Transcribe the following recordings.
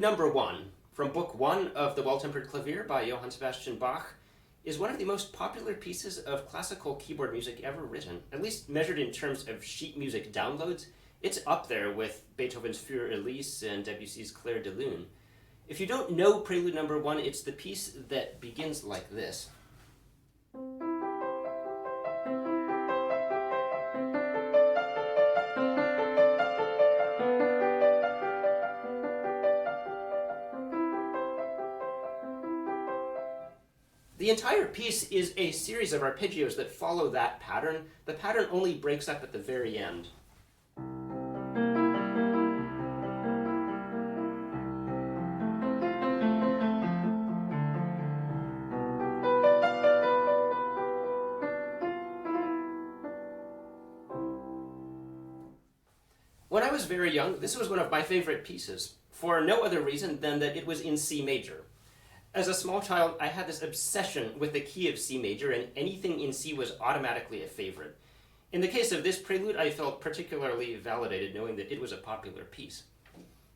number 1, from Book 1 of the Well-Tempered Clavier by Johann Sebastian Bach, is one of the most popular pieces of classical keyboard music ever written, at least measured in terms of sheet music downloads. It's up there with Beethoven's Für Elise and Debussy's Clair de Lune. If you don't know Prelude number 1, it's the piece that begins like this. The entire piece is a series of arpeggios that follow that pattern. The pattern only breaks up at the very end. When I was very young, this was one of my favorite pieces, for no other reason than that it was in C major. As a small child, I had this obsession with the key of C major, and anything in C was automatically a favorite. In the case of this prelude, I felt particularly validated knowing that it was a popular piece.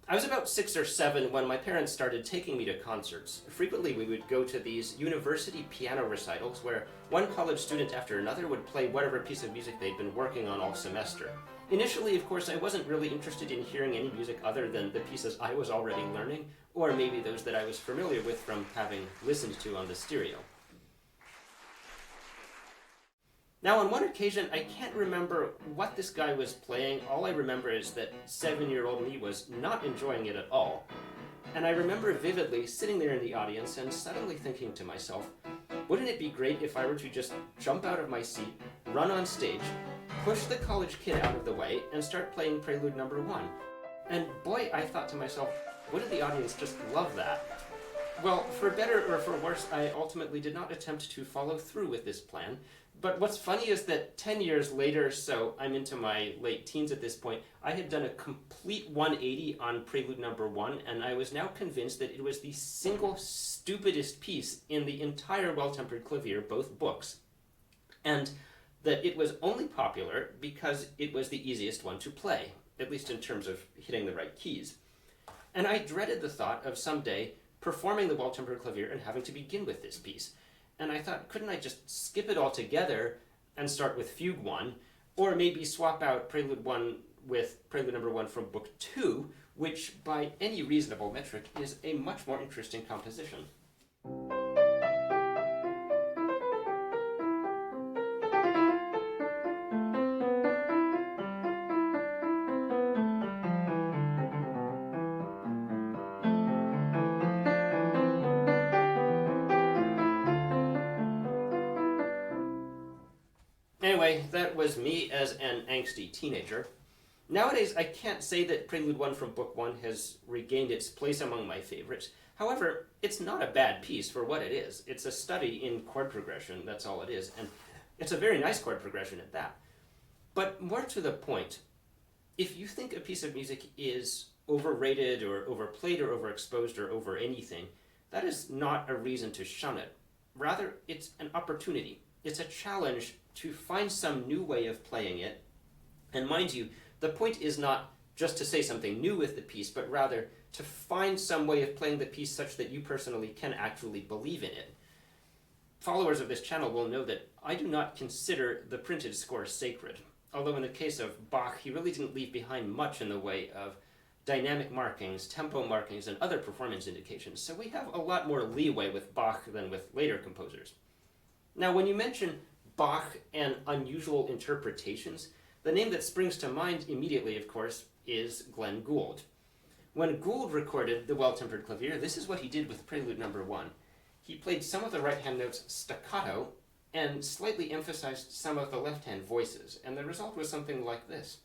I was about 6 or 7 when my parents started taking me to concerts. Frequently, we would go to these university piano recitals where one college student after another would play whatever piece of music they'd been working on all semester. Initially, of course, I wasn't really interested in hearing any music other than the pieces I was already learning, or maybe those that I was familiar with from having listened to on the stereo. Now, on one occasion, I can't remember what this guy was playing. All I remember is that 7-year-old me was not enjoying it at all. And I remember vividly sitting there in the audience and suddenly thinking to myself, wouldn't it be great if I were to just jump out of my seat, run on stage, push the college kid out of the way, and start playing Prelude number 1? And boy, I thought to myself, wouldn't the audience just love that? Well, for better or for worse, I ultimately did not attempt to follow through with this plan. But what's funny is that 10 years later, so I'm into my late teens at this point, I had done a complete 180 on Prelude number 1, and I was now convinced that it was the single stupidest piece in the entire Well-Tempered Clavier, both books, and that it was only popular because it was the easiest one to play, at least in terms of hitting the right keys. And I dreaded the thought of someday performing the Well-Tempered Clavier and having to begin with this piece. And I thought, couldn't I just skip it altogether and start with Fugue 1, or maybe swap out Prelude 1 with Prelude number 1 from Book 2, which by any reasonable metric is a much more interesting composition. Anyway, that was me as an angsty teenager. Nowadays, I can't say that Prelude 1 from Book 1 has regained its place among my favorites. However, it's not a bad piece for what it is. It's a study in chord progression, that's all it is, and it's a very nice chord progression at that. But more to the point, if you think a piece of music is overrated or overplayed or overexposed or over anything, that is not a reason to shun it. Rather, it's an opportunity. It's a challenge to find some new way of playing it. And mind you, the point is not just to say something new with the piece, but rather to find some way of playing the piece such that you personally can actually believe in it. Followers of this channel will know that I do not consider the printed score sacred, although in the case of Bach, he really didn't leave behind much in the way of dynamic markings, tempo markings, and other performance indications, so we have a lot more leeway with Bach than with later composers. Now, when you mention Bach and unusual interpretations, the name that springs to mind immediately, of course, is Glenn Gould. When Gould recorded the Well-Tempered Clavier, this is what he did with Prelude number 1. He played some of the right-hand notes staccato and slightly emphasized some of the left-hand voices, and the result was something like this.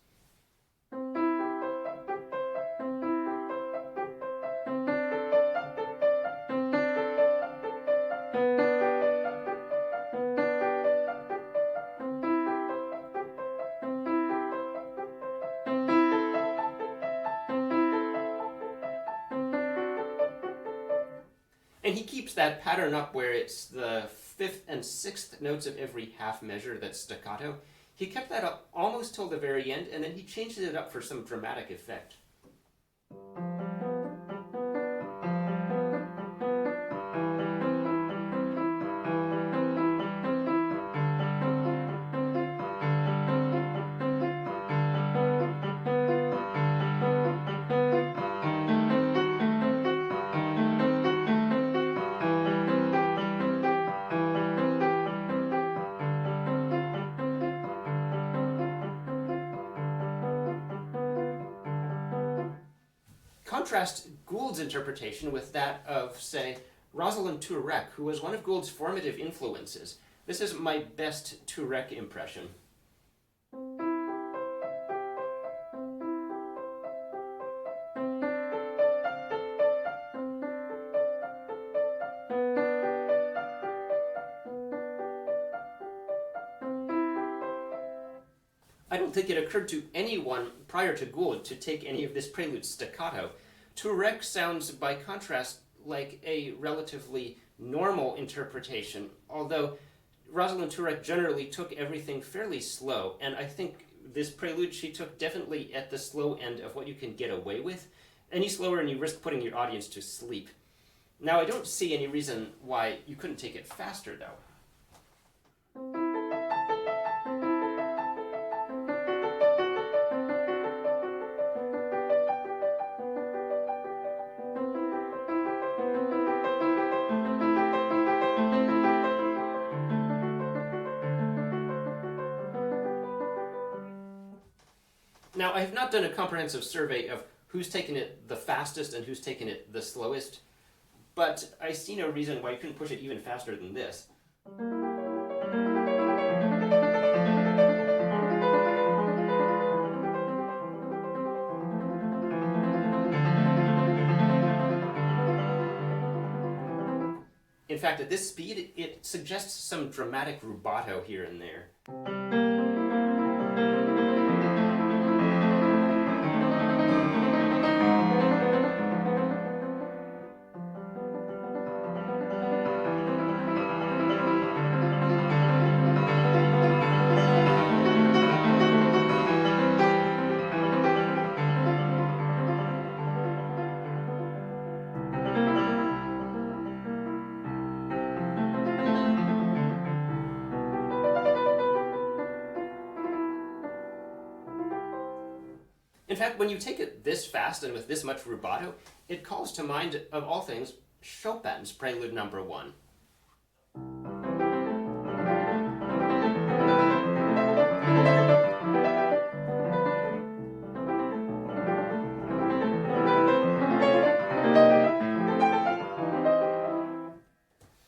And he keeps that pattern up where it's the 5th and 6th notes of every half measure that's staccato. He kept that up almost till the very end, and then he changed it up for some dramatic effect. Contrast Gould's interpretation with that of, say, Rosalind Tourette, who was one of Gould's formative influences. This is my best Tourette impression. I don't think it occurred to anyone prior to Gould to take any of this prelude staccato. Tourette sounds, by contrast, like a relatively normal interpretation, although Rosalind Tourette generally took everything fairly slow, and I think this prelude she took definitely at the slow end of what you can get away with. Any slower and you risk putting your audience to sleep. Now, I don't see any reason why you couldn't take it faster, though. Now, I have not done a comprehensive survey of who's taken it the fastest and who's taken it the slowest, but I see no reason why you couldn't push it even faster than this. In fact, at this speed, it suggests some dramatic rubato here and there. In fact, when you take it this fast and with this much rubato, it calls to mind, of all things, Chopin's Prelude No. 1.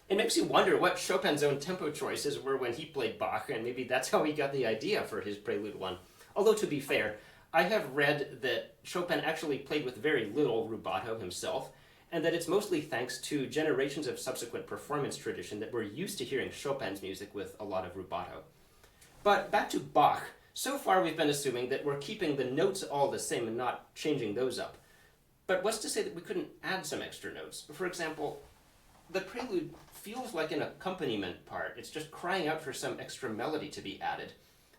It makes you wonder what Chopin's own tempo choices were when he played Bach, and maybe that's how he got the idea for his Prelude 1. Although, to be fair, I have read that Chopin actually played with very little rubato himself, and that it's mostly thanks to generations of subsequent performance tradition that we're used to hearing Chopin's music with a lot of rubato. But back to Bach. So far we've been assuming that we're keeping the notes all the same and not changing those up. But what's to say that we couldn't add some extra notes? For example, the prelude feels like an accompaniment part. It's just crying out for some extra melody to be added.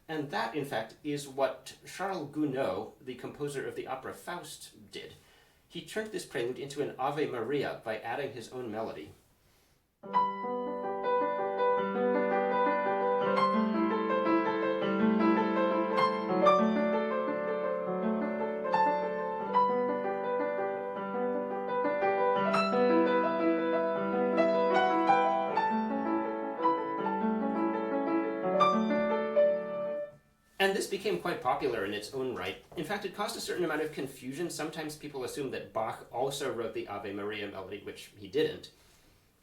And that, in fact, is what Charles Gounod, the composer of the opera Faust, did. He turned this prelude into an Ave Maria by adding his own melody. And this became quite popular in its own right. In fact, it caused a certain amount of confusion. Sometimes people assumed that Bach also wrote the Ave Maria melody, which he didn't.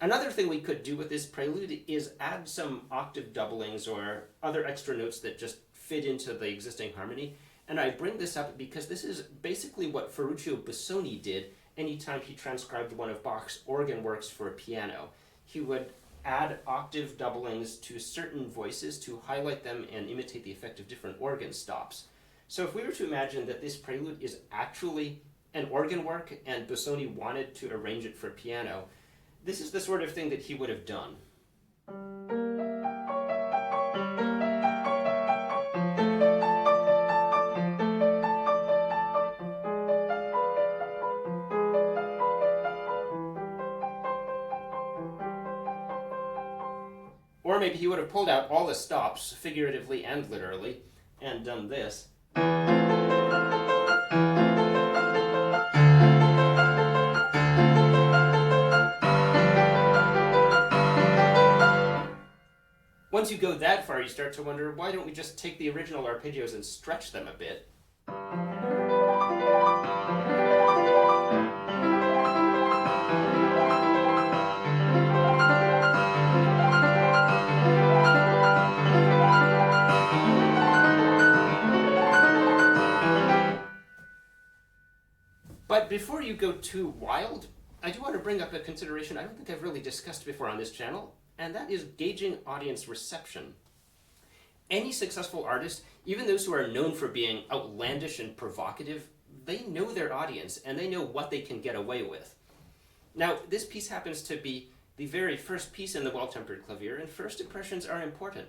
Another thing we could do with this prelude is add some octave doublings or other extra notes that just fit into the existing harmony. And I bring this up because this is basically what Ferruccio Busoni did anytime he transcribed one of Bach's organ works for piano. He would add octave doublings to certain voices to highlight them and imitate the effect of different organ stops. So if we were to imagine that this prelude is actually an organ work and Busoni wanted to arrange it for piano, this is the sort of thing that he would have done. Or maybe he would have pulled out all the stops, figuratively and literally, and done this. Once you go that far, you start to wonder, why don't we just take the original arpeggios and stretch them a bit? But before you go too wild, I do want to bring up a consideration I don't think I've really discussed before on this channel, and that is gauging audience reception. Any successful artist, even those who are known for being outlandish and provocative, they know their audience and they know what they can get away with. Now, this piece happens to be the very first piece in the Well-Tempered Clavier, and first impressions are important.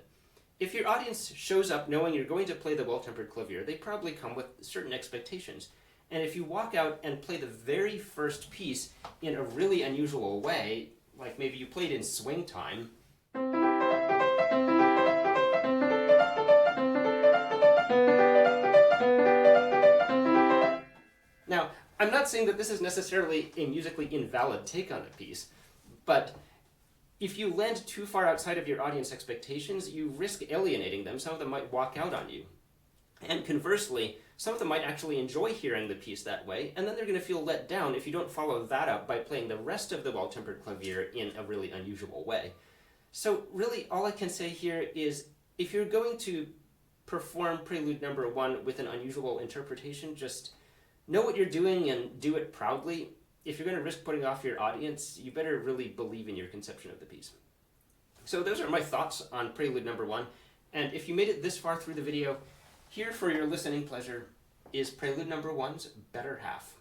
If your audience shows up knowing you're going to play the Well-Tempered Clavier, they probably come with certain expectations. And if you walk out and play the very first piece in a really unusual way, like maybe you played in swing time, now, I'm not saying that this is necessarily a musically invalid take on a piece, but if you land too far outside of your audience expectations, you risk alienating them. Some of them might walk out on you. And conversely, some of them might actually enjoy hearing the piece that way, and then they're going to feel let down if you don't follow that up by playing the rest of the Well-Tempered Clavier in a really unusual way. So really, all I can say here is, if you're going to perform Prelude No. 1 with an unusual interpretation, just know what you're doing and do it proudly. If you're going to risk putting off your audience, you better really believe in your conception of the piece. So those are my thoughts on Prelude No. 1, and if you made it this far through the video, here for your listening pleasure is Prelude No. 1's better half.